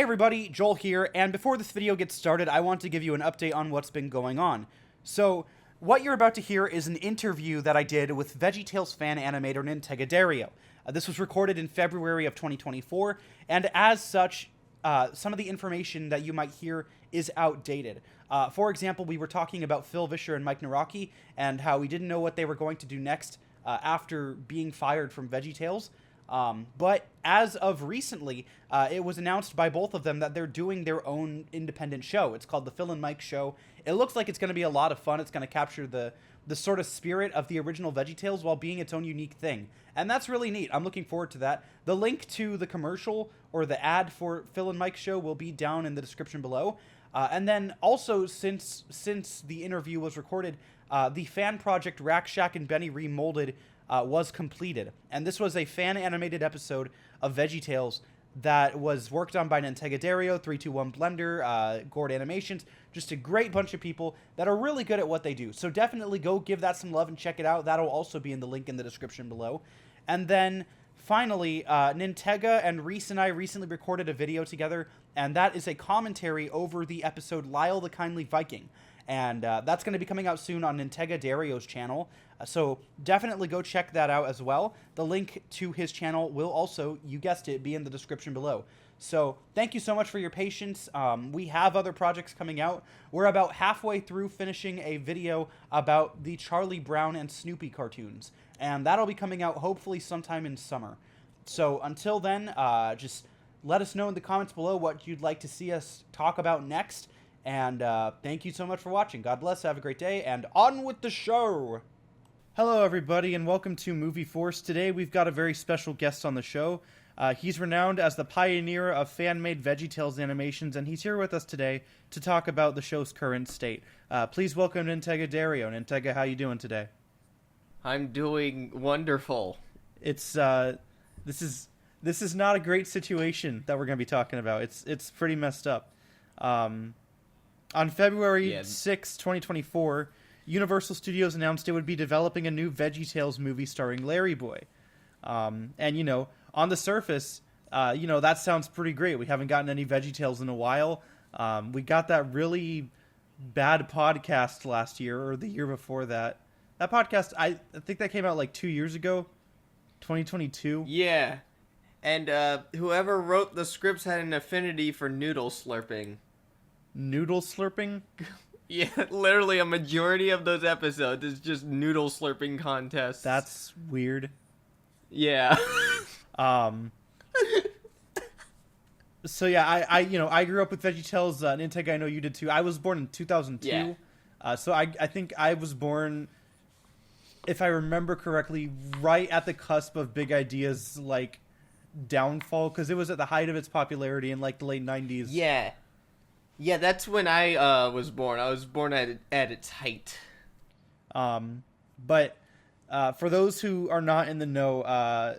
everybody, Joel here, and before this video gets started, I want to give you an update on what's been going on. So, what you're about to hear is an interview that I did with VeggieTales fan animator Nintega Dario. This was recorded in February of 2024, and as such, some of the information that you might hear is outdated. For example, we were talking about Phil Vischer and Mike Naraki, and how we didn't know what they were going to do next after being fired from VeggieTales. But as of recently, it was announced by both of them that they're doing their own independent show. It's called The Phil and Mike Show. It looks like it's going to be a lot of fun. It's going to capture the sort of spirit of the original VeggieTales while being its own unique thing. And that's really neat. I'm looking forward to that. The link to the commercial or the ad for Phil and Mike Show will be down in the description below. And then also, since the interview was recorded, the fan project Rack Shack and Benny Remolded was completed. And this was a fan-animated episode of VeggieTales that was worked on by Nintega Dario, 321 Blender, Gord Animations, just a great bunch of people that are really good at what they do. So definitely go give that some love and check it out. That'll also be in the link in the description below. And then finally, Nintega and Reese and I recently recorded a video together, and that is a commentary over the episode Lyle the Kindly Viking. And that's going to be coming out soon on Nintega Dario's channel. So definitely go check that out as well. The link to his channel will also, you guessed it, be in the description below. So thank you so much for your patience. We have other projects coming out. We're about halfway through finishing a video about the Charlie Brown and Snoopy cartoons. And that'll be coming out hopefully sometime in summer. So until then, just let us know in the comments below what you'd like to see us talk about next. And thank you so much for watching. God bless, have a great day, and on with the show! Hello everybody, and welcome to Movie Force. Today we've got a very special guest on the show. He's renowned as the pioneer of fan-made VeggieTales animations, and he's here with us today to talk about the show's current state. Please welcome Nintega Dario. Nintega, how you doing today? I'm doing wonderful. It's this is not a great situation that we're going to be talking about. It's pretty messed up. On February 6, 2024, Universal Studios announced it would be developing a new VeggieTales movie starring Larry Boy. And, you know, on the surface, that sounds pretty great. We haven't gotten any VeggieTales in a while. We got that really bad podcast last year, or the year before that. That podcast, I think that came out like 2 years ago, 2022. Yeah. And whoever wrote the scripts had an affinity for noodle slurping. Noodle slurping? Yeah, literally a majority of those episodes is just noodle slurping contests. That's weird. Yeah. So yeah, I grew up with VeggieTales. Nintega, I know you did too. I was born in 2002. Yeah. So I think I was born, if I remember correctly, right at the cusp of Big Idea's like downfall, because it was at the height of its popularity in like the late 90s. Yeah. Yeah, that's when I was born. I was born at its height. But for those who are not in the know,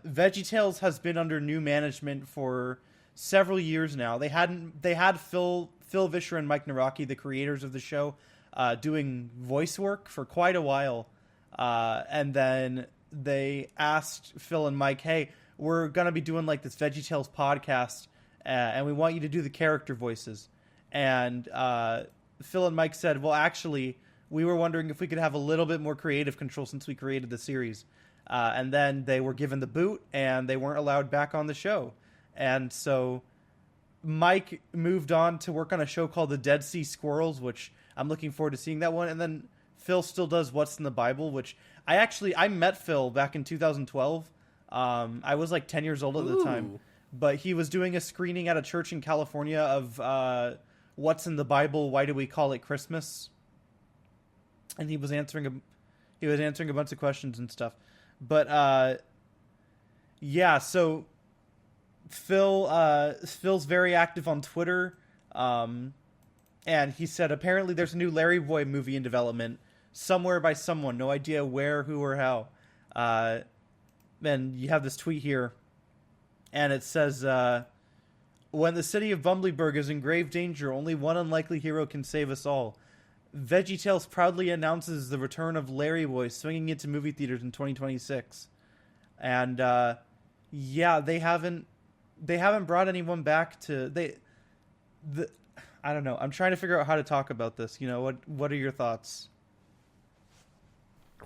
VeggieTales has been under new management for several years now. They had Phil Vischer and Mike Naraki, the creators of the show, doing voice work for quite a while. And then they asked Phil and Mike, hey, we're going to be doing like this VeggieTales podcast, and we want you to do the character voices. And Phil and Mike said, well, actually, we were wondering if we could have a little bit more creative control since we created the series. And then they were given the boot, and they weren't allowed back on the show. And so Mike moved on to work on a show called The Dead Sea Squirrels, which I'm looking forward to seeing that one. And then Phil still does What's in the Bible, which I met Phil back in 2012. I was like 10 years old at the time. But he was doing a screening at a church in California of What's in the Bible? Why do we call it Christmas? And he was answering a bunch of questions and stuff. But yeah, so Phil's very active on Twitter, and he said apparently there's a new Larry Boy movie in development somewhere by someone. No idea where, who, or how. And you have this tweet here, and it says, when the city of Bumbleberg is in grave danger, only one unlikely hero can save us all. VeggieTales proudly announces the return of Larry Boy, swinging into movie theaters in 2026. And yeah, they haven't brought anyone back to the I don't know. I'm trying to figure out how to talk about this. What are your thoughts?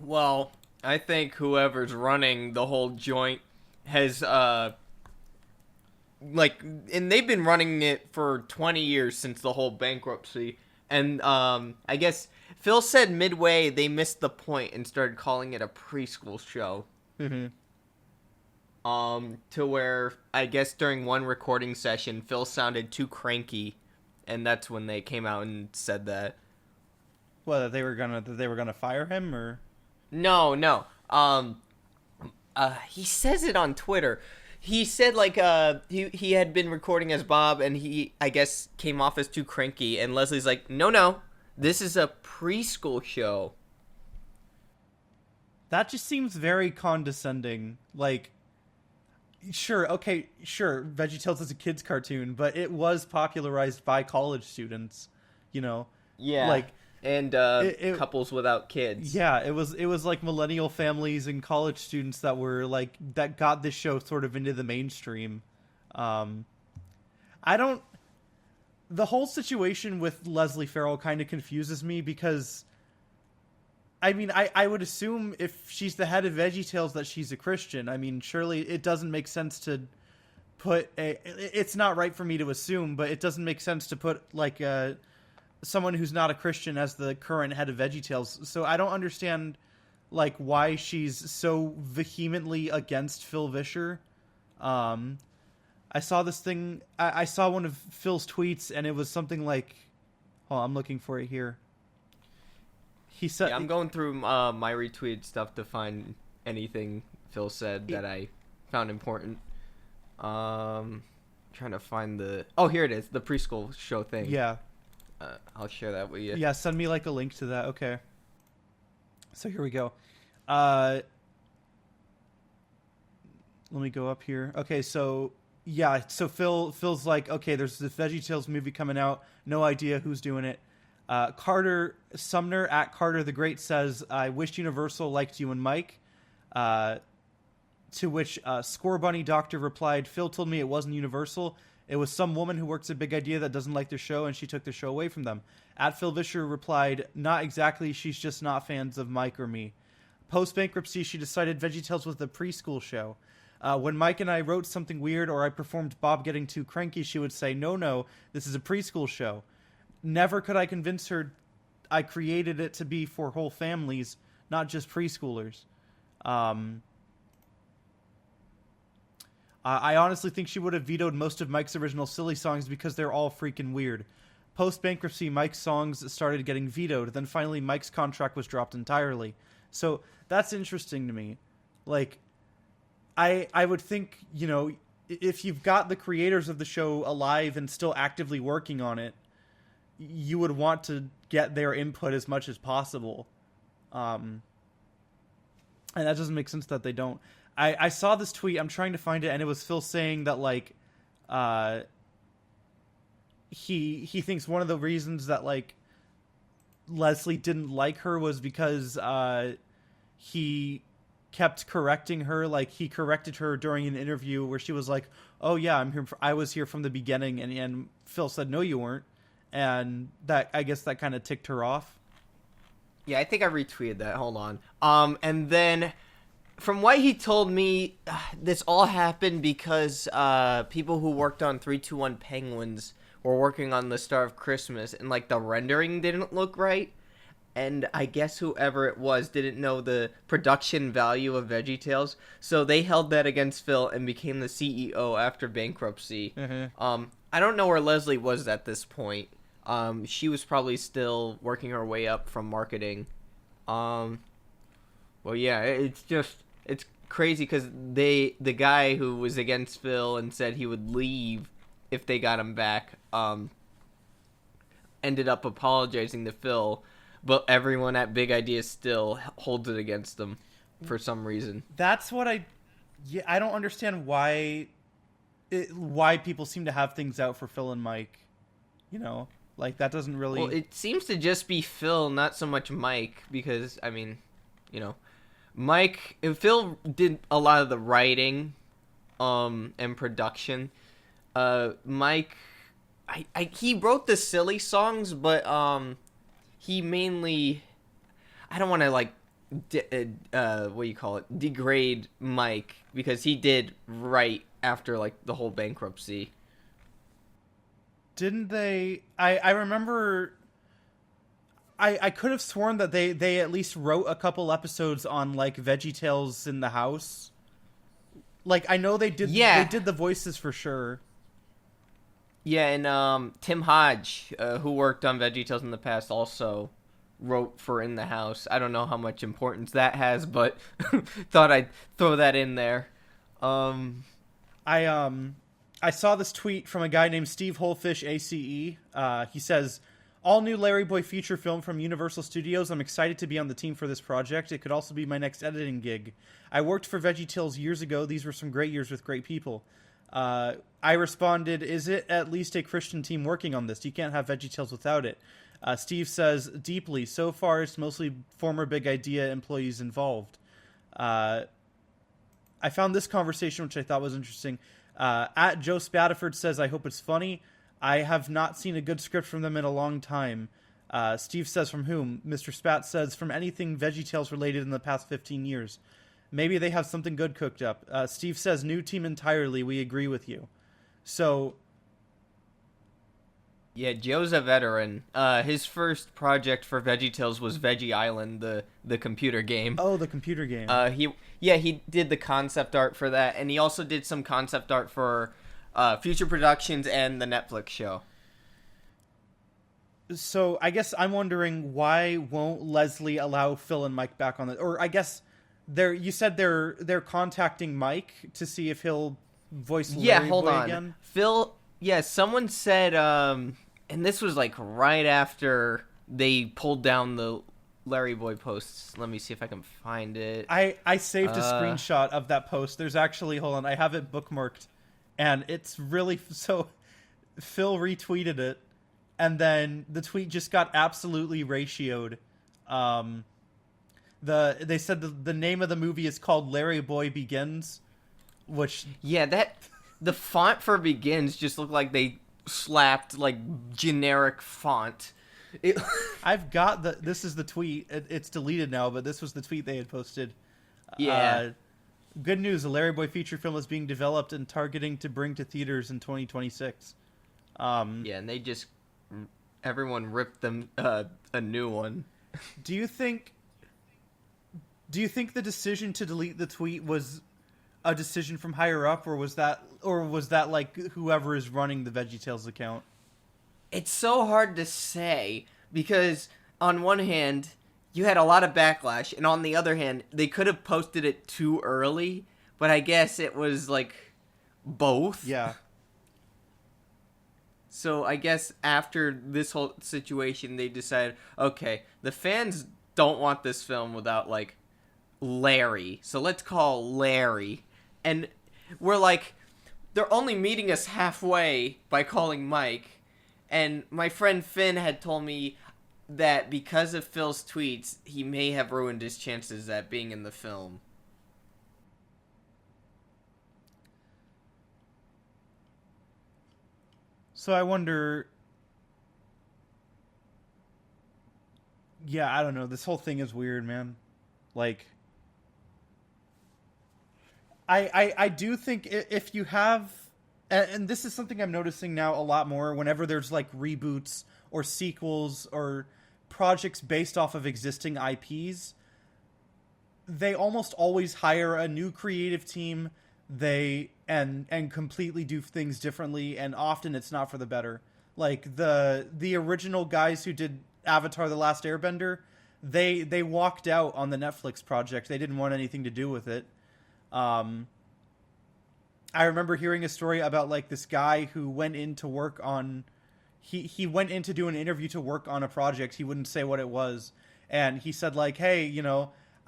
Well, I think whoever's running the whole joint has and they've been running it for 20 years since the whole bankruptcy. And I guess Phil said midway they missed the point and started calling it a preschool show. Mm-hmm. To where I guess during one recording session Phil sounded too cranky, and that's when they came out and said that. Well, that they were gonna fire him, or No. He says it on Twitter. He said he had been recording as Bob, and he, I guess, came off as too cranky, and Leslie's like, no, this is a preschool show. that just seems very condescending. Like, sure, VeggieTales is a kids cartoon, but it was popularized by college students, Yeah. like. And couples without kids. Yeah, it was like millennial families and college students that were like that got this show sort of into the mainstream. I don't. The whole situation with Leslie Ferrell kind of confuses me because, I mean, I would assume if she's the head of VeggieTales that she's a Christian. I mean, surely it doesn't make sense to put a. It's not right for me to assume, but it doesn't make sense to put like a. Someone who's not a Christian as the current head of VeggieTales. So I don't understand like why she's so vehemently against Phil Vischer. I saw this thing. I saw one of Phil's tweets, and it was something like, "Oh, I'm looking for it here." He said, I'm going through my retweeted stuff to find anything Phil said that I found important. Trying to find here it is, the preschool show thing. Yeah. I'll share that with you. Yeah, send me like a link to that. Okay. So here we go. Let me go up here. Okay, so yeah, so Phil's like, okay, there's this VeggieTales movie coming out. No idea who's doing it. Carter Sumner at Carter the Great says, "I wish Universal liked you and Mike." To which Score Bunny Doctor replied, "Phil told me it wasn't Universal. It was some woman who works at Big Idea that doesn't like their show, and she took the show away from them." At Phil Vischer replied, "Not exactly. She's just not fans of Mike or me." Post-bankruptcy, she decided VeggieTales was the preschool show. When Mike and I wrote something weird or I performed Bob getting too cranky, she would say, no, this is a preschool show. Never could I convince her I created it to be for whole families, not just preschoolers. I honestly think she would have vetoed most of Mike's original silly songs because they're all freaking weird. Post-bankruptcy, Mike's songs started getting vetoed. Then finally, Mike's contract was dropped entirely. So that's interesting to me. Like, I would think, if you've got the creators of the show alive and still actively working on it, you would want to get their input as much as possible. And that doesn't make sense that they don't. I saw this tweet. I'm trying to find it, and it was Phil saying that like, he thinks one of the reasons that like Leslie didn't like her was because he kept correcting her. Like he corrected her during an interview where she was like, "Oh yeah, I was here from the beginning," and Phil said, "No, you weren't," and that I guess that kind of ticked her off. Yeah, I think I retweeted that. Hold on. And then. From what he told me, this all happened because people who worked on 321 Penguins were working on the Star of Christmas, and like the rendering didn't look right. And I guess whoever it was didn't know the production value of VeggieTales, so they held that against Phil and became the CEO after bankruptcy. Mm-hmm. I don't know where Leslie was at this point. She was probably still working her way up from marketing. Well, yeah, it's crazy because the guy who was against Phil and said he would leave if they got him back, ended up apologizing to Phil, but everyone at Big Idea still holds it against them for some reason. That's what I don't understand why people seem to have things out for Phil and Mike. Like that doesn't really. Well, it seems to just be Phil, not so much Mike, because I mean, Mike and Phil did a lot of the writing, and production. Mike, he wrote the silly songs, but he mainly, I don't want to like what do you call it, degrade Mike, because he did right after like the whole bankruptcy. Didn't they? I remember. I could have sworn that they at least wrote a couple episodes on like VeggieTales in the house. Like I know they did. Yeah. They did the voices for sure. Yeah, and Tim Hodge, who worked on VeggieTales in the past, also wrote for In the House. I don't know how much importance that has, but thought I'd throw that in there. I saw this tweet from a guy named Steve Holfish, ACE. He says, "All new Larry Boy feature film from Universal Studios. I'm excited to be on the team for this project. It could also be my next editing gig. I worked for VeggieTales years ago. These were some great years with great people." I responded, "Is it at least a Christian team working on this? You can't have VeggieTales without it." Steve says, "Deeply. So far, it's mostly former Big Idea employees involved." I found this conversation, which I thought was interesting. At Joe Spataford says, "I hope it's funny. I have not seen a good script from them in a long time." Steve says, "From whom?" Mr. Spat says, "From anything VeggieTales related in the past 15 years. Maybe they have something good cooked up." Steve says, "New team entirely. We agree with you." So... Yeah, Joe's a veteran. His first project for VeggieTales was Veggie Island, the computer game. Oh, the computer game. He did the concept art for that, and he also did some concept art for Future Productions and the Netflix show. So I guess I'm wondering, why won't Leslie allow Phil and Mike back on the... Or I guess you said they're contacting Mike to see if he'll voice Larry hold Boy on. again? Phil, someone said, and this was like right after they pulled down the Larry Boy posts. Let me see if I can find it. I saved a screenshot of that post. There's actually, hold on, I have it bookmarked, and it's really... So Phil retweeted it, and then the tweet just got absolutely ratioed. They said the name of the movie is called Larry Boy Begins, which... Yeah, the font for Begins just looked like they slapped like generic font. I've got this is the tweet. It's deleted now, but this was the tweet they had posted. Yeah. Good news, a Larry Boy feature film is being developed and targeting to bring to theaters in 2026. And everyone ripped them a new one. Do you think the decision to delete the tweet was a decision from higher up, or was that like whoever is running the VeggieTales account? It's so hard to say, because on one hand, you had a lot of backlash, and on the other hand, they could have posted it too early, but I guess it was like both. Yeah. So I guess after this whole situation, they decided, okay, the fans don't want this film without like Larry, so let's call Larry. And we're like, they're only meeting us halfway by calling Mike. And my friend Finn had told me that because of Phil's tweets, he may have ruined his chances at being in the film. So I wonder... Yeah, I don't know. This whole thing is weird, man. Like... I do think if you have... And this is something I'm noticing now a lot more whenever there's like reboots or sequels or projects based off of existing IPs, they almost always hire a new creative team and completely do things differently, and often it's not for the better. Like the original guys who did Avatar: The Last Airbender, they walked out on the Netflix project. They didn't want anything to do with it. I remember hearing a story about like this guy who went in to work on, he went in to do an interview to work on a project. He wouldn't say what it was. And he said like, "Hey,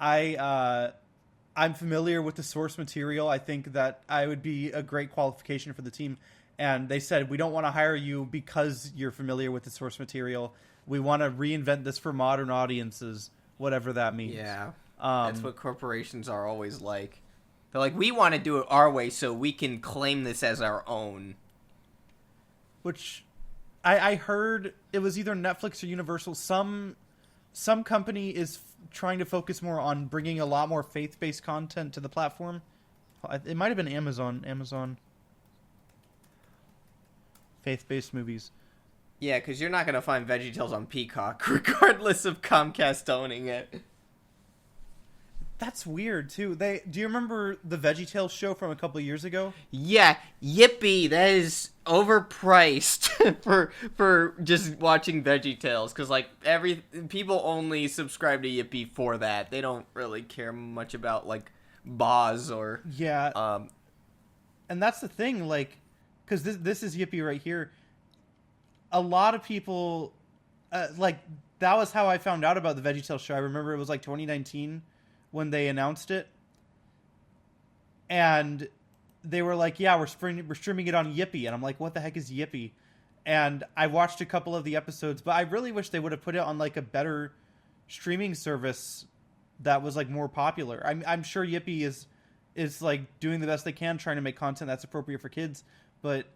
I'm familiar with the source material. I think that I would be a great qualification for the team." And they said, "We don't want to hire you because you're familiar with the source material. We want to reinvent this for modern audiences," whatever that means. Yeah. That's what corporations are always like. They're like, we want to do it our way so we can claim this as our own. Which I heard it was either Netflix or Universal. Some company is trying to focus more on bringing a lot more faith-based content to the platform. It might have been Amazon. Faith-based movies. Yeah, because you're not going to find VeggieTales on Peacock, regardless of Comcast owning it. That's weird, too. Do you remember the VeggieTales show from a couple of years ago? Yeah, Yippee, that is overpriced for just watching VeggieTales, because, like, people only subscribe to Yippee for that. They don't really care much about, like, Boz or... Yeah. And that's the thing, like, because this is Yippee right here. A lot of people, like, that was how I found out about the VeggieTales show. I remember it was, like, 2019 when they announced it. And they were like, yeah, we're streaming it on Yippee. And I'm like, what the heck is Yippee? And I watched a couple of the episodes, but I really wish they would have put it on, like, a better streaming service that was, like, more popular. I'm sure Yippee is like doing the best they can trying to make content that's appropriate for kids, but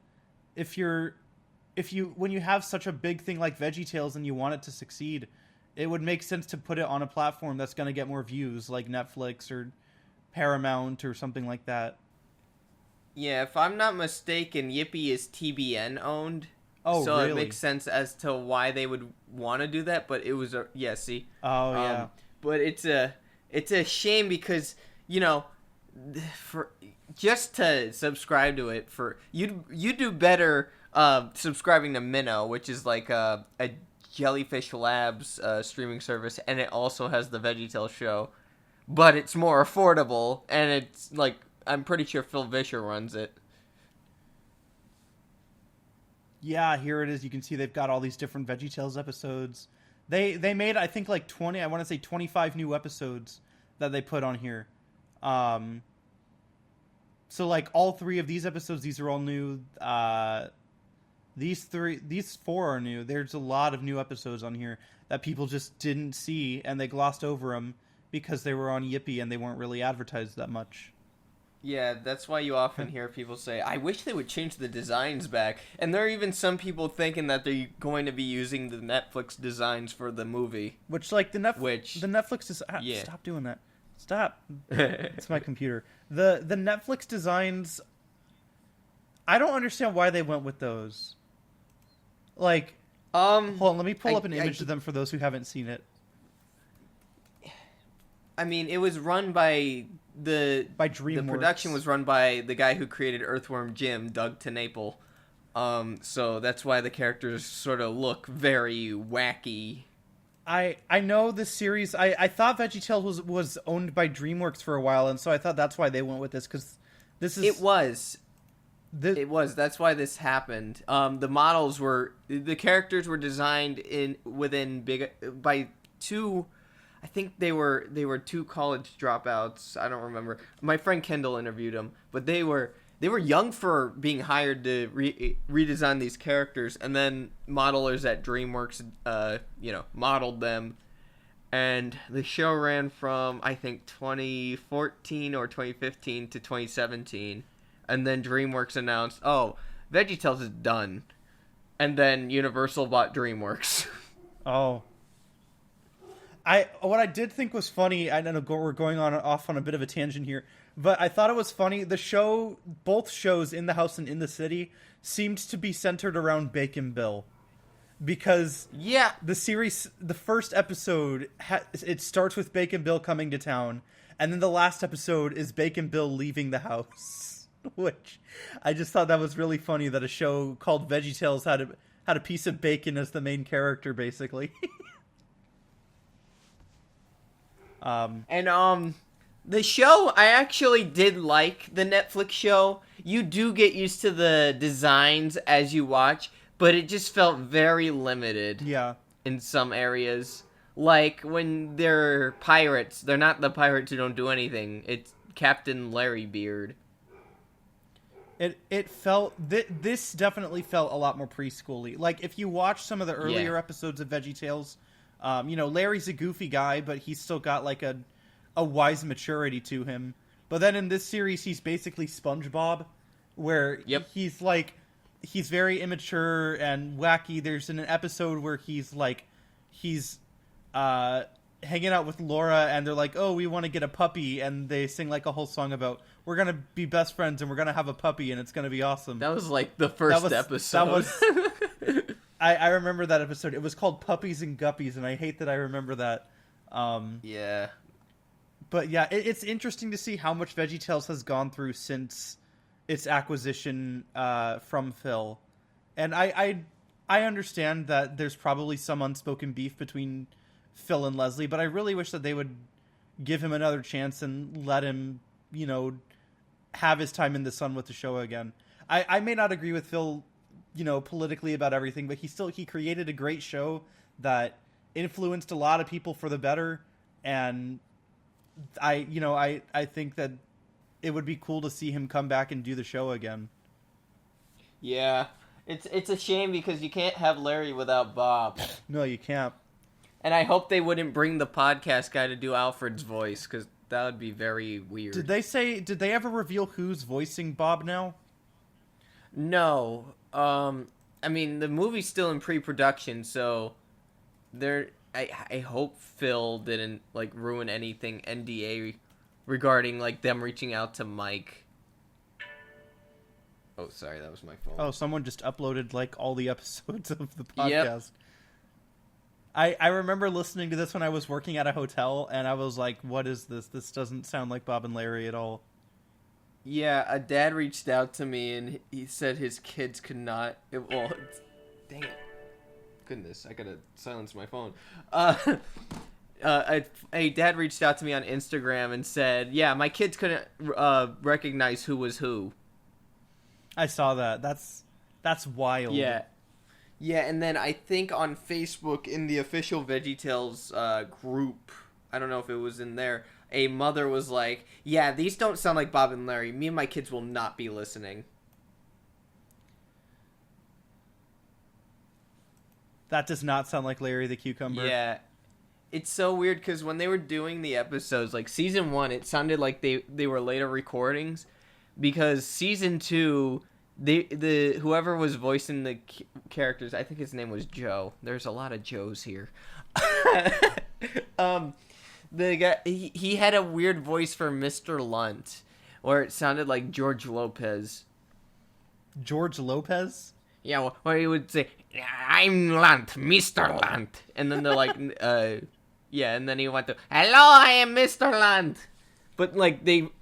when you have such a big thing like VeggieTales and you want it to succeed, it would make sense to put it on a platform that's going to get more views, like Netflix or Paramount or something like that. Yeah, if I'm not mistaken, Yippee is TBN owned. Oh, so really? It makes sense as to why they would want to do that, but it was see. Oh, yeah. But it's a shame because, you know, for just to subscribe to it, for you do better subscribing to Minnow, which is like a Jellyfish Labs streaming service, and it also has the VeggieTales show, but it's more affordable, and it's like, I'm pretty sure Phil Vischer runs it. Yeah, here it is. You can see they've got all these different VeggieTales episodes. They made, I think, like 20, I want to say 25 new episodes that they put on here. So, like, all 3 of these episodes, these are all new. These 4 are new. There's a lot of new episodes on here that people just didn't see, and they glossed over them because they were on Yippee and they weren't really advertised that much. Yeah, that's why you often hear people say, I wish they would change the designs back. And there are even some people thinking that they're going to be using the Netflix designs for the movie. Which, like, the Netflix is... Yeah. Stop doing that. Stop. It's my computer. The Netflix designs... I don't understand why they went with those. Like... hold on, let me pull up an image of them for those who haven't seen it. I mean, it was run by by DreamWorks. The production was run by the guy who created Earthworm Jim, Doug TenNapel. So that's why the characters sort of look very wacky. I know this series. I thought VeggieTales was owned by DreamWorks for a while, and so I thought that's why they went with this, because this is... It was. That's why this happened. The characters were designed by 2... I think they were 2 college dropouts. I don't remember. My friend Kendall interviewed them, but they were young for being hired to redesign these characters, and then modelers at DreamWorks, modeled them. And the show ran from, I think, 2014 or 2015 to 2017, and then DreamWorks announced, "Oh, VeggieTales is done," and then Universal bought DreamWorks. Oh. What I did think was funny, I know we're going off on a bit of a tangent here, but I thought it was funny. Both shows, In the House and In the City, seemed to be centered around Bacon Bill, because the series, the first episode, it starts with Bacon Bill coming to town, and then the last episode is Bacon Bill leaving the house, which I just thought that was really funny that a show called VeggieTales had a piece of bacon as the main character, basically. The show, I actually did like the Netflix show. You do get used to the designs as you watch, but it just felt very limited. Yeah. In some areas. Like, when they're pirates, they're not the pirates who don't do anything. It's Captain Larry Beard. It felt... This definitely felt a lot more preschool-y. Like, if you watch some of the earlier episodes of VeggieTales... Larry's a goofy guy, but he's still got, like, a wise maturity to him. But then in this series, he's basically SpongeBob, where he's, like... he's very immature and wacky. There's an episode where he's hanging out with Laura, and they're like, "Oh, we want to get a puppy," and they sing like a whole song about we're gonna be best friends and we're gonna have a puppy and it's gonna be awesome. That was like the first episode. That was. I remember that episode. It was called Puppies and Guppies, and I hate that I remember that. Yeah. But yeah, it's interesting to see how much VeggieTales has gone through since its acquisition from Phil, and I understand that there's probably some unspoken beef between Phil and Leslie, but I really wish that they would give him another chance and let him, have his time in the sun with the show again. I may not agree with Phil, politically about everything, but he created a great show that influenced a lot of people for the better, and I think that it would be cool to see him come back and do the show again. Yeah. It's a shame because you can't have Larry without Bob. No, you can't. And I hope they wouldn't bring the podcast guy to do Alfred's voice, because that would be very weird. Did they ever reveal who's voicing Bob now? No. I mean, the movie's still in pre-production, so I hope Phil didn't, ruin anything NDA regarding, them reaching out to Mike. Oh, sorry, that was my phone. Oh, someone just uploaded, all the episodes of the podcast. Yep. I remember listening to this when I was working at a hotel, and I was like, what is this? This doesn't sound like Bob and Larry at all. Yeah, a dad reached out to me, and he said his kids could not... dang it. Goodness, I gotta silence my phone. A dad reached out to me on Instagram and said, yeah, my kids couldn't recognize who was who. I saw that. That's wild. Yeah. Yeah, and then I think on Facebook in the official VeggieTales group, I don't know if it was in there, a mother was like, yeah, these don't sound like Bob and Larry. Me and my kids will not be listening. That does not sound like Larry the Cucumber. Yeah. It's so weird because when they were doing the episodes, season 1, it sounded like they were later recordings, because season 2... The whoever was voicing the characters, I think his name was Joe. There's a lot of Joes here. The guy, he had a weird voice for Mr. Lunt, where it sounded like George Lopez. George Lopez? Yeah, where he would say, "I'm Lunt, Mr. Lunt," and then they're like, yeah, and then he went to, "Hello, I am Mr. Lunt." But,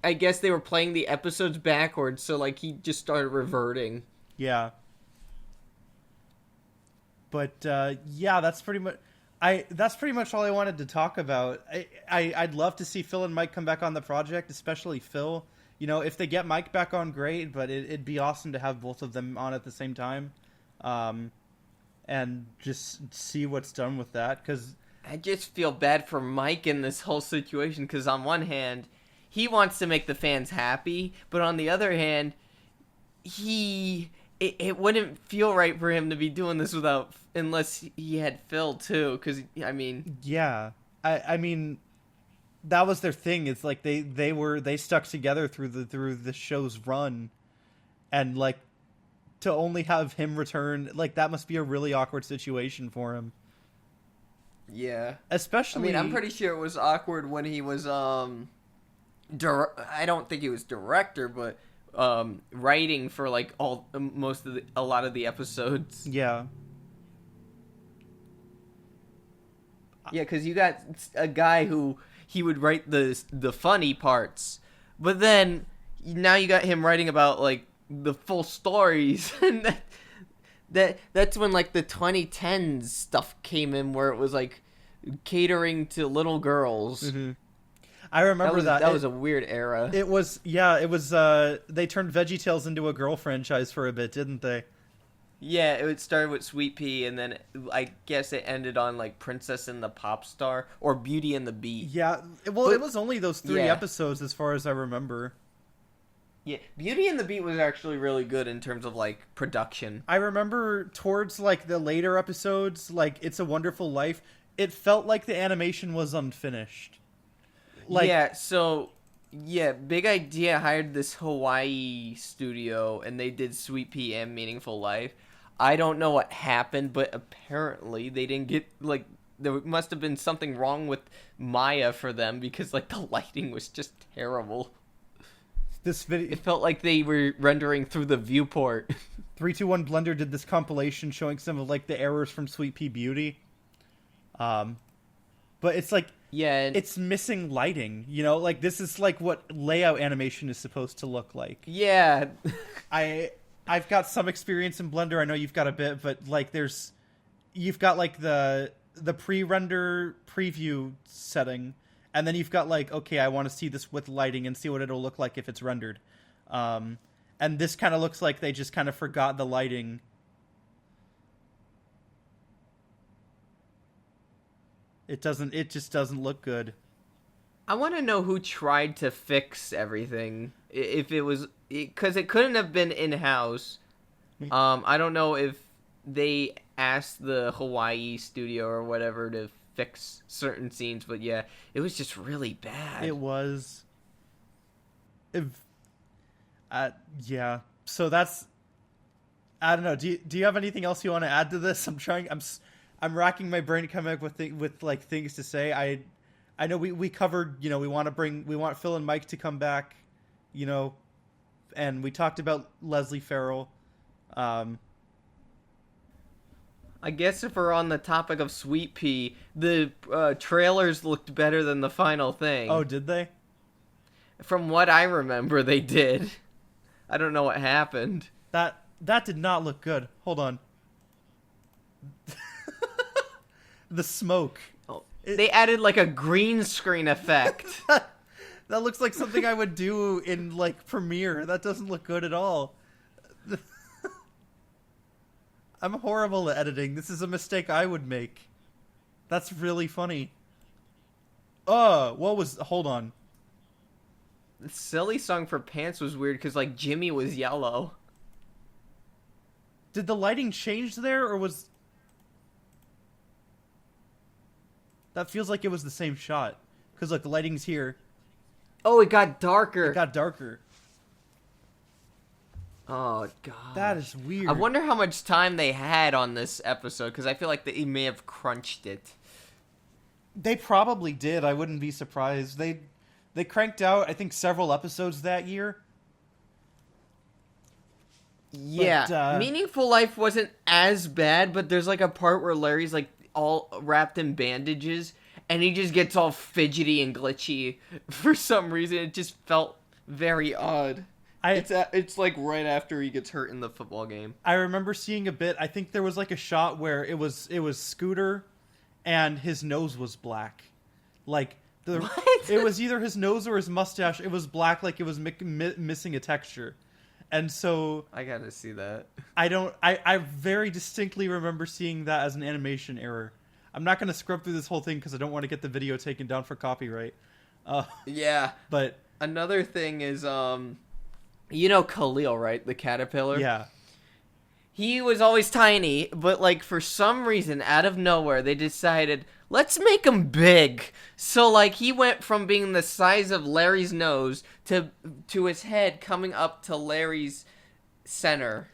I guess they were playing the episodes backwards, so, he just started reverting. Yeah. But, yeah, that's pretty much all I wanted to talk about. I'd love to see Phil and Mike come back on the project, especially Phil. If they get Mike back on, great, but it'd be awesome to have both of them on at the same time. And just see what's done with that, because... I just feel bad for Mike in this whole situation, because on one hand... he wants to make the fans happy, but on the other hand, it wouldn't feel right for him to be doing this unless he had Phil too, because, I mean... Yeah. I mean, that was their thing. It's they stuck together through the show's run, and, to only have him return, that must be a really awkward situation for him. Yeah. Especially... I mean, I'm pretty sure it was awkward when he was, I don't think he was director, but writing for a lot of the episodes. Yeah. Yeah, because you got a guy who he would write the funny parts, but then now you got him writing about the full stories, and that's when the 2010s stuff came in, where it was catering to little girls. Mm-hmm. I remember that. That was a weird era. It was, they turned VeggieTales into a girl franchise for a bit, didn't they? Yeah, it started with Sweet Pea, and then I guess it ended on, Princess and the Pop Star, or Beauty and the Beat. Yeah, well, it was only those 3 episodes as far as I remember. Yeah, Beauty and the Beat was actually really good in terms of, production. I remember towards, the later episodes, It's a Wonderful Life, it felt like the animation was unfinished. Yeah, so Yeah, Big Idea hired this Hawaii studio, and they did Sweet Pea and Meaningful Life. I don't know what happened, but apparently they didn't get, like, there must have been something wrong with Maya for them, because, like, the lighting was just terrible. This video, It felt like they were rendering through the viewport. 321 Blender did this compilation showing some of like the errors from Sweet Pea Beauty. But it's like, Yeah, and it's missing lighting, you know? Like, this is like what layout animation is supposed to look like. yeah. I've got some experience in Blender. I know you've got a bit, but like you've got like the pre-render preview setting, and then you've got like, okay, I want to see this with lighting and see what it'll look like if it's rendered. And this kind of looks like they just kind of forgot the lighting. It just doesn't look good. I want to know who tried to fix everything. If it was, because it couldn't have been in-house. I don't know if they asked the Hawaii studio or whatever to fix certain scenes, but yeah, it was just really bad. It was. Yeah. So that's. I don't know. Do you have anything else you want to add to this? I'm racking my brain to come up with like things to say. I know we covered, you know, we want Phil and Mike to come back, you know, and we talked about Leslie Ferrell. I guess if we're on the topic of Sweet Pea, the trailers looked better than the final thing. Oh, did they? From what I remember, they did. I don't know what happened. That did not look good. Hold on. The smoke. Oh, they added like a green screen effect. That looks like something I would do in like Premiere. That doesn't look good at all. I'm horrible at editing. This is a mistake I would make. That's really funny. Hold on. The silly song for Pants was weird because like Jimmy was yellow. Did the lighting change there, or was... That feels like it was the same shot. Because, look, the lighting's here. Oh, it got darker. It got darker. Oh, God. That is weird. I wonder how much time they had on this episode, because I feel like they may have crunched it. They probably did. I wouldn't be surprised. They cranked out, I think, several episodes that year. Yeah. But, Meaningful Life wasn't as bad, but there's like a part where Larry's like all wrapped in bandages, and he just gets all fidgety and glitchy. For some reason, it just felt very odd. It's like right after he gets hurt in the football game. I remember seeing a bit. I think there was like a shot where it was Scooter, and his nose was black. Like What? It was either his nose or his mustache. It was black, like it was missing a texture. And so I gotta see that. I very distinctly remember seeing that as an animation error. I'm not going to scrub through this whole thing because I don't want to get the video taken down for copyright. Yeah. But another thing is, you know Khalil, right? The caterpillar? yeah. He was always tiny, but like for some reason, out of nowhere, they decided, let's make him big. So like he went from being the size of Larry's nose to his head coming up to Larry's center.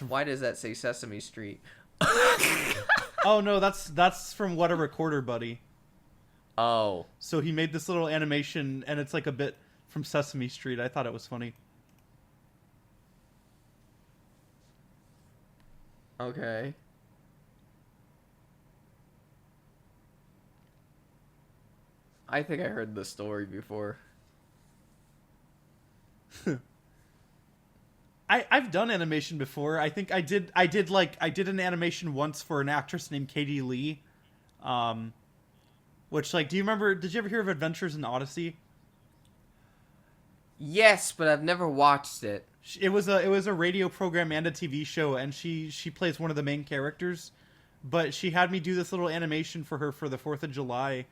Why does that say Sesame Street? Oh no, that's from What a Recorder, Buddy. Oh. So he made this little animation, and it's like a bit from Sesame Street. I thought it was funny. Okay. I think I heard the story before. I've done animation before. I think I did an animation once for an actress named Katie Lee. Which, like, did you ever hear of Adventures in Odyssey? Yes, but I've never watched it. It was a radio program and a TV show, and she plays one of the main characters. But she had me do this little animation for her for the 4th of July,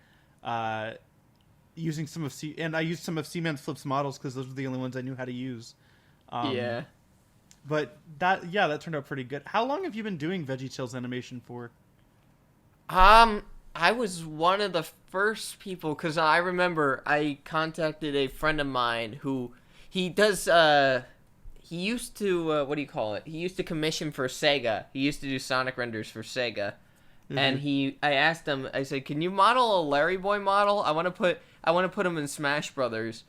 using some of I used some of Seaman Flip's models because those were the only ones I knew how to use. Yeah. But that turned out pretty good. How long have you been doing VeggieTales animation for? I was one of the first people, because I remember I contacted a friend of mine who, he does, he used to, what do you call it? He used to commission for Sega. He used to do Sonic renders for Sega. Mm-hmm. And I asked him, I said, can you model a Larry Boy model? I want to put him in Smash Brothers.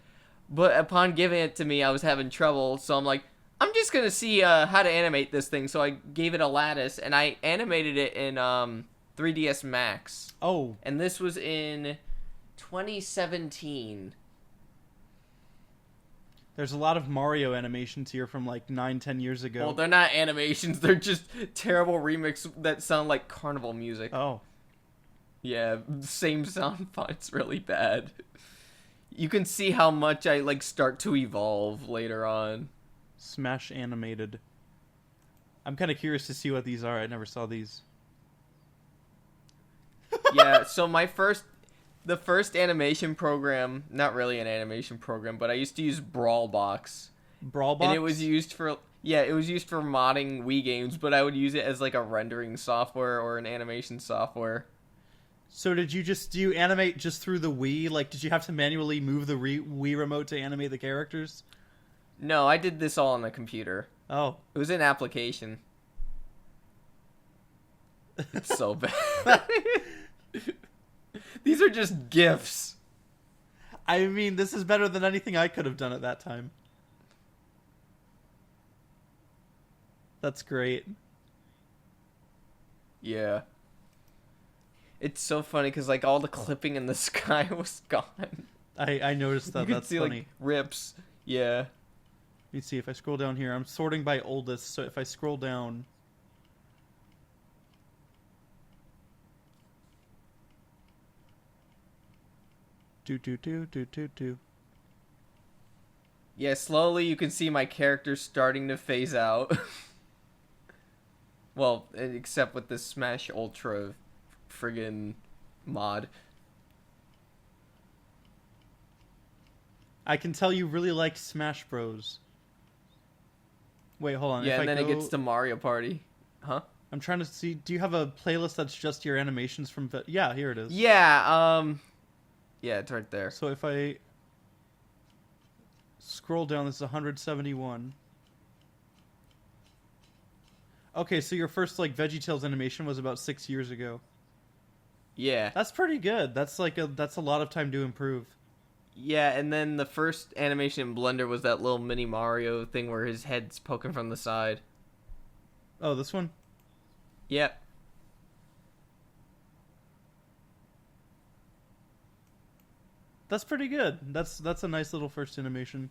But upon giving it to me, I was having trouble, so I'm like, I'm just going to see how to animate this thing. So I gave it a lattice, and I animated it in 3ds Max. Oh. And this was in 2017. There's a lot of Mario animations here from like 9-10 years ago. Well, they're not animations. They're just terrible remixes that sound like carnival music. Oh. Yeah, same sound font's really bad. You can see how much I like start to evolve later on. Smash animated. I'm kind of curious to see what these are. I never saw these. Yeah, so the first animation program, not really an animation program, but I used to use Brawlbox. Brawlbox? And it was used for modding Wii games, but I would use it as like a rendering software or an animation software. So do you animate just through the Wii? Like, did you have to manually move the Wii remote to animate the characters? No, I did this all on the computer. Oh. It was an application. It's so bad. These are just GIFs. I mean, this is better than anything I could have done at that time. That's great. Yeah. It's so funny because like all the clipping in the sky was gone. I noticed that. You can That's see funny. like rips. Yeah. Let me see if I scroll down here. I'm sorting by oldest, so if I scroll down. Do. Yeah, slowly you can see my character starting to phase out. Well, except with the Smash Ultra friggin' mod. I can tell you really like Smash Bros. Wait, hold on. Yeah, and then it gets to Mario Party. Huh? I'm trying to see. Do you have a playlist that's just your animations from... Yeah, here it is. Yeah, yeah, it's right there. So if I scroll down, this is 171. Okay, so your first like VeggieTales animation was about 6 years ago. Yeah. That's pretty good. That's a lot of time to improve. Yeah, and then the first animation in Blender was that little mini Mario thing where his head's poking from the side. Oh, this one? Yep. That's pretty good. That's a nice little first animation.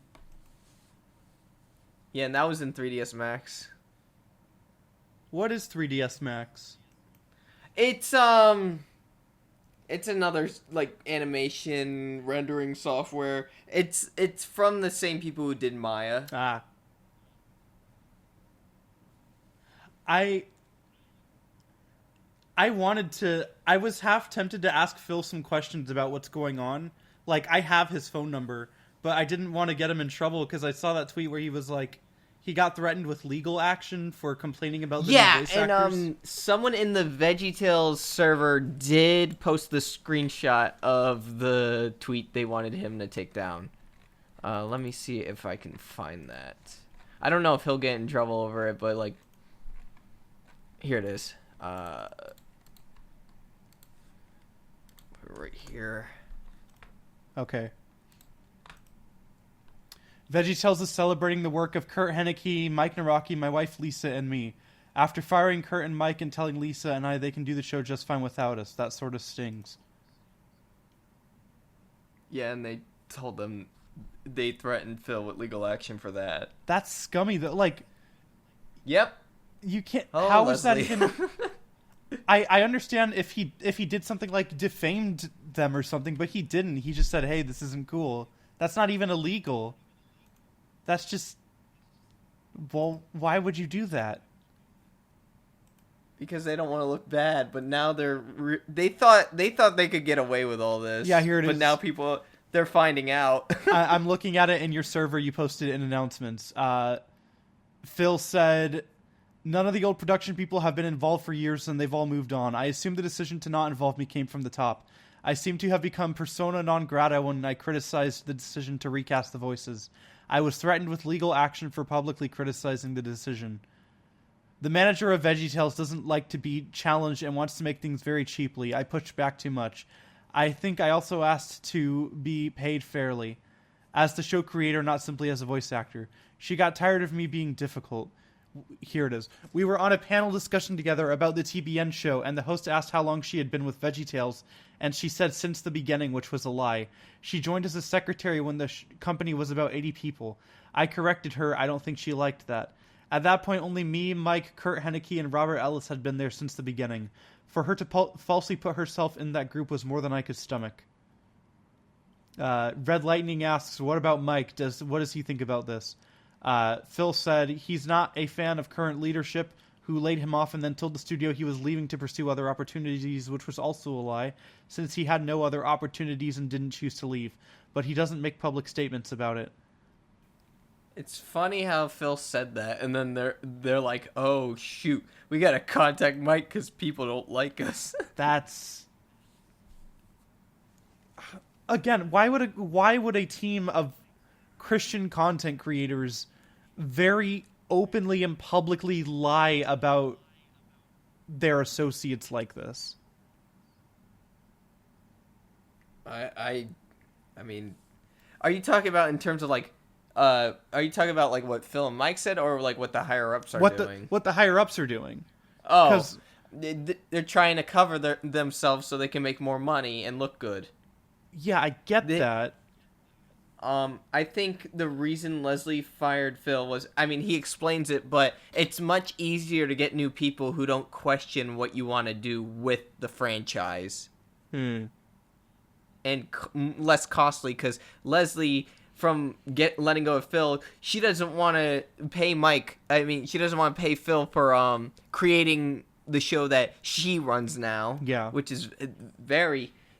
Yeah, and that was in 3ds Max. What is 3ds Max? It's another like animation rendering software. It's from the same people who did Maya. Ah. I was half tempted to ask Phil some questions about what's going on. Like, I have his phone number, but I didn't want to get him in trouble because I saw that tweet where he was like, he got threatened with legal action for complaining about the new voice actors. And someone in the VeggieTales server did post the screenshot of the tweet they wanted him to take down. Let me see if I can find that. I don't know if he'll get in trouble over it, but like, here it is. Right here. Okay. VeggieTales is celebrating the work of Kurt Henneke, Mike Naraki, my wife Lisa, and me. After firing Kurt and Mike and telling Lisa and I they can do the show just fine without us. That sort of stings. Yeah, and they told them they threatened Phil with legal action for that. That's scummy. That like. Yep. You can't. Oh, how Leslie. is that even? I understand if he did something like defamed them or something, but he didn't. He just said, "Hey, this isn't cool." That's not even illegal. That's just. Well, why would you do that? Because they don't want to look bad, but now they thought they could get away with all this. Yeah, here it is. But now they're finding out. I'm looking at it in your server. You posted it in announcements. Phil said, None of the old production people have been involved for years and they've all moved on. I assume the decision to not involve me came from the top. I seem to have become persona non grata when I criticized the decision to recast the voices. I was threatened with legal action for publicly criticizing the decision. The manager of VeggieTales doesn't like to be challenged and wants to make things very cheaply. I pushed back too much. I think I also asked to be paid fairly, as the show creator, not simply as a voice actor. She got tired of me being difficult. Here it is. We were on a panel discussion together about the TBN show, and the host asked how long she had been with VeggieTales, and she said since the beginning, which was a lie. She joined as a secretary when the company was about 80 people. I corrected her. I don't think she liked that. At that point, only me, Mike, Kurt Henneke, and Robert Ellis had been there since the beginning. For her to falsely put herself in that group was more than I could stomach. Red Lightning asks, what about Mike? What does he think about this? Phil said he's not a fan of current leadership, who laid him off and then told the studio he was leaving to pursue other opportunities, which was also a lie, since he had no other opportunities and didn't choose to leave. But he doesn't make public statements about it. It's funny how Phil said that, and then they're like, "Oh shoot, we gotta contact Mike because people don't like us." That's again, why would a team of Christian content creators very openly and publicly lie about their associates like this? I mean, are you talking about in terms of like? Are you talking about like what Phil and Mike said, or like what the higher ups are doing? What the higher ups are doing? Oh, they're trying to cover themselves so they can make more money and look good. Yeah, I get that. I think the reason Leslie fired Phil was, I mean, he explains it, but it's much easier to get new people who don't question what you want to do with the franchise. And Less costly, because Leslie, from letting go of Phil, she doesn't want to pay Mike. I mean, she doesn't want to pay Phil for creating the show that she runs now. Yeah. Which is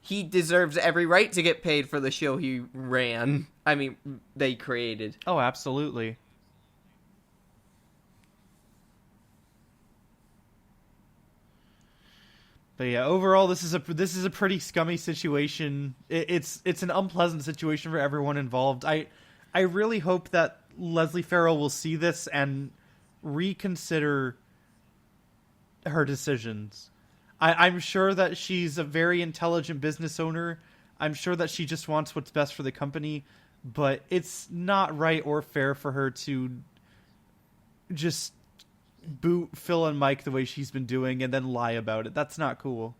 he deserves every right to get paid for the show he ran. I mean, they created. Oh, absolutely. But yeah, overall, this is a pretty scummy situation. It's an unpleasant situation for everyone involved. I really hope that Leslie Ferrell will see this and reconsider her decisions. I'm sure that she's a very intelligent business owner. I'm sure that she just wants what's best for the company, but it's not right or fair for her to just boot Phil and Mike the way she's been doing and then lie about it. That's not cool.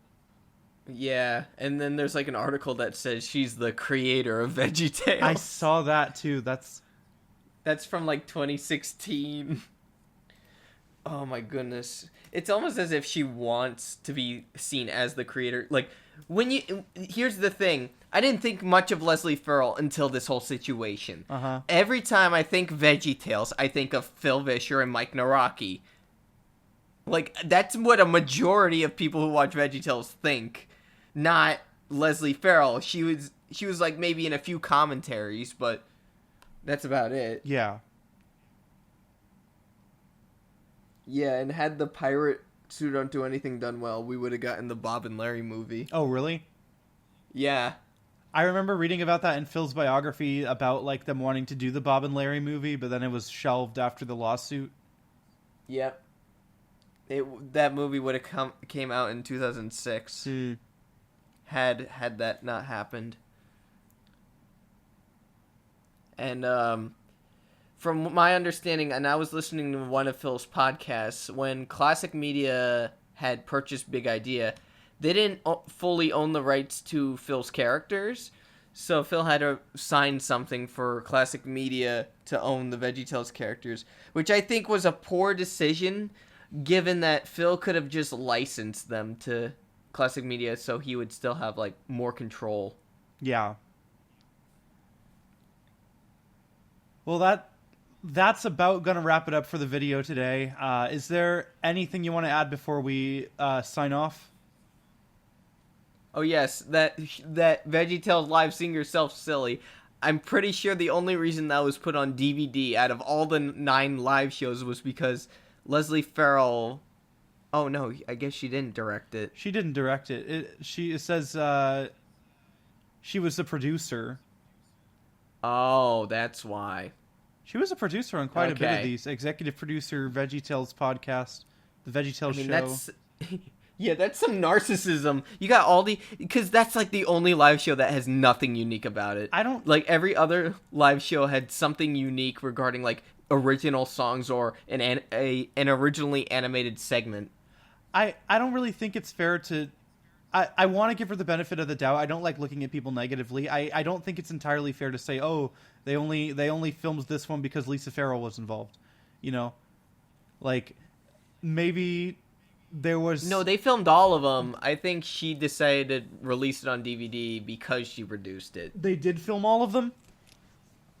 Yeah, and then there's like an article that says she's the creator of VeggieTales. I saw that too. That's from like 2016. Oh my goodness. It's almost as if she wants to be seen as the creator. Like, here's the thing. I didn't think much of Leslie Ferrell until this whole situation. Every time I think VeggieTales, I think of Phil Vischer and Mike Naraki. Like, that's what a majority of people who watch VeggieTales think, not Leslie Ferrell. She was like maybe in a few commentaries, but that's about it. Yeah. Yeah, and had the pirate suit Don't Do Anything done well, we would have gotten the Bob and Larry movie. Oh, really? Yeah. I remember reading about that in Phil's biography about like them wanting to do the Bob and Larry movie, but then it was shelved after the lawsuit. Yep. That movie would have came out in 2006. Had that not happened. And from my understanding, and I was listening to one of Phil's podcasts, when Classic Media had purchased Big Idea, they didn't fully own the rights to Phil's characters, so Phil had to sign something for Classic Media to own the VeggieTales characters, which I think was a poor decision, given that Phil could have just licensed them to Classic Media so he would still have like more control. Yeah. Well, that's about gonna wrap it up for the video today. Is there anything you want to add before we sign off? Oh yes, that VeggieTales live Sing Yourself Silly. I'm pretty sure the only reason that was put on DVD out of all the 9 live shows was because Leslie Ferrell. Oh no, I guess she didn't direct it. She didn't direct it. It says she was the producer. Oh, that's why. She was a producer on quite a bit of these. Executive producer, VeggieTales podcast, the VeggieTales show. That's yeah, that's some narcissism. You got all because that's like the only live show that has nothing unique about it. I don't like every other live show had something unique regarding like original songs or an originally animated segment. I don't really think it's fair to. I want to give her the benefit of the doubt. I don't like looking at people negatively. I don't think it's entirely fair to say, oh, they only filmed this one because Lisa Ferrell was involved. You know, like maybe there was no. They filmed all of them. I think she decided to release it on DVD because she produced it. They did film all of them.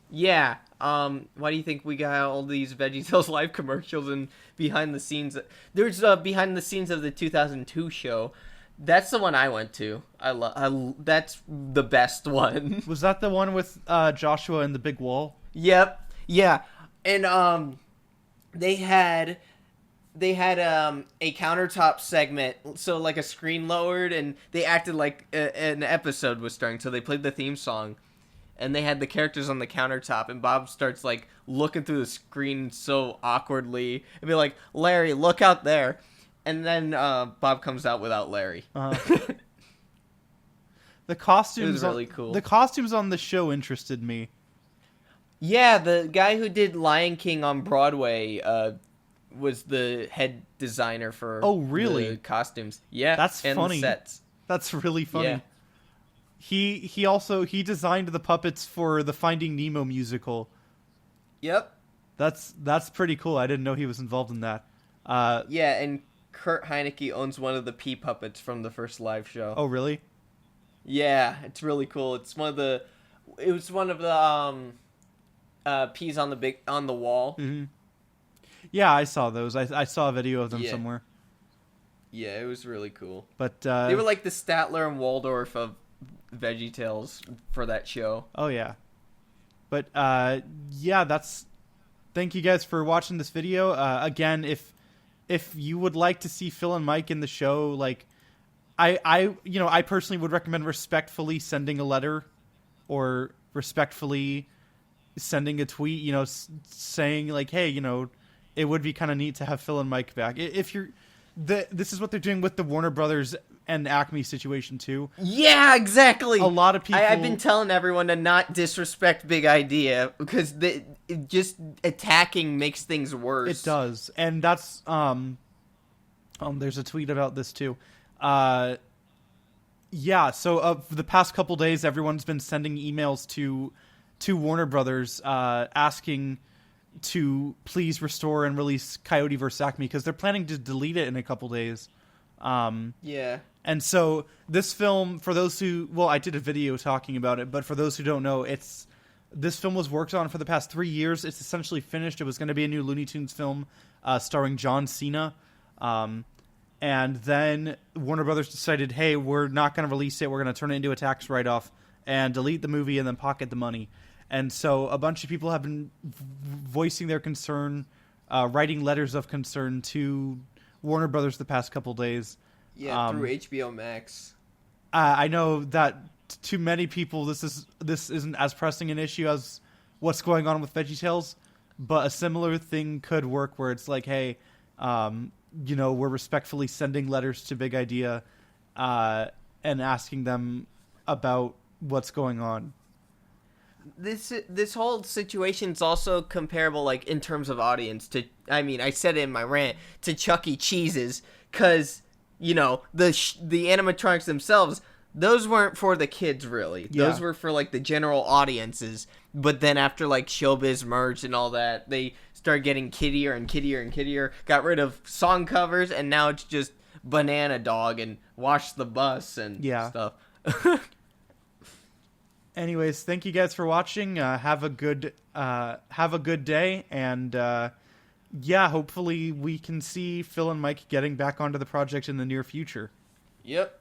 Yeah. Why do you think we got all these VeggieTales live commercials and behind the scenes? There's behind the scenes of the 2002 show. That's the one I went to. That's the best one. Was that the one with Joshua and the big wall? Yep. Yeah. And they had a countertop segment, so like a screen lowered, and they acted like an episode was starting. So they played the theme song, and they had the characters on the countertop, and Bob starts like looking through the screen so awkwardly and be like, "Larry, look out there." And then Bob comes out without Larry. The costumes it was really cool. The costumes on the show interested me. Yeah, the guy who did Lion King on Broadway was the head designer for the costumes. Yeah, that's and funny. The sets. That's really funny. Yeah. He designed the puppets for the Finding Nemo musical. Yep. That's pretty cool. I didn't know he was involved in that. Yeah, and Kurt Heineke owns one of the pea puppets from the first live show. Oh, really? Yeah, it's really cool. It was one of the peas on the wall. Mm-hmm. Yeah, I saw those. I saw a video of them somewhere. Yeah, it was really cool. But they were like the Statler and Waldorf of VeggieTales for that show. Oh yeah. But yeah, thank you guys for watching this video. Again, if you would like to see Phil and Mike in the show, like I personally would recommend respectfully sending a letter or respectfully sending a tweet, saying like, hey, it would be kind of neat to have Phil and Mike back. If you're this is what they're doing with the Warner Brothers and Acme situation too. Yeah, exactly. A lot of people. I've been telling everyone to not disrespect Big Idea because just attacking makes things worse. It does, and that's there's a tweet about this too. Yeah. So for the past couple days, everyone's been sending emails to Warner Brothers asking to please restore and release Coyote vs. Acme because they're planning to delete it in a couple days. Yeah. And so this film, for those who, I did a video talking about it, but for those who don't know, this film was worked on for the past 3 years. It's essentially finished. It was going to be a new Looney Tunes film starring John Cena. And then Warner Brothers decided, hey, we're not going to release it. We're going to turn it into a tax write-off and delete the movie and then pocket the money. And so a bunch of people have been voicing their concern, writing letters of concern to Warner Brothers the past couple days. Yeah, through HBO Max. I know that to many people this isn't as pressing an issue as what's going on with VeggieTales, but a similar thing could work where it's like, hey, we're respectfully sending letters to Big Idea and asking them about what's going on. This whole situation's also comparable, like, in terms of audience to, I said it in my rant, to Chuck E. Cheese's, because, the animatronics themselves, those weren't for the kids, really. Yeah. Those were for, like, the general audiences, but then after, like, Showbiz merged and all that, they started getting kiddier and kiddier and kiddier, got rid of song covers, and now it's just Banana Dog and Wash the Bus and stuff. Anyways, thank you guys for watching. Have a good day, and hopefully we can see Phil and Mike getting back onto the project in the near future. Yep.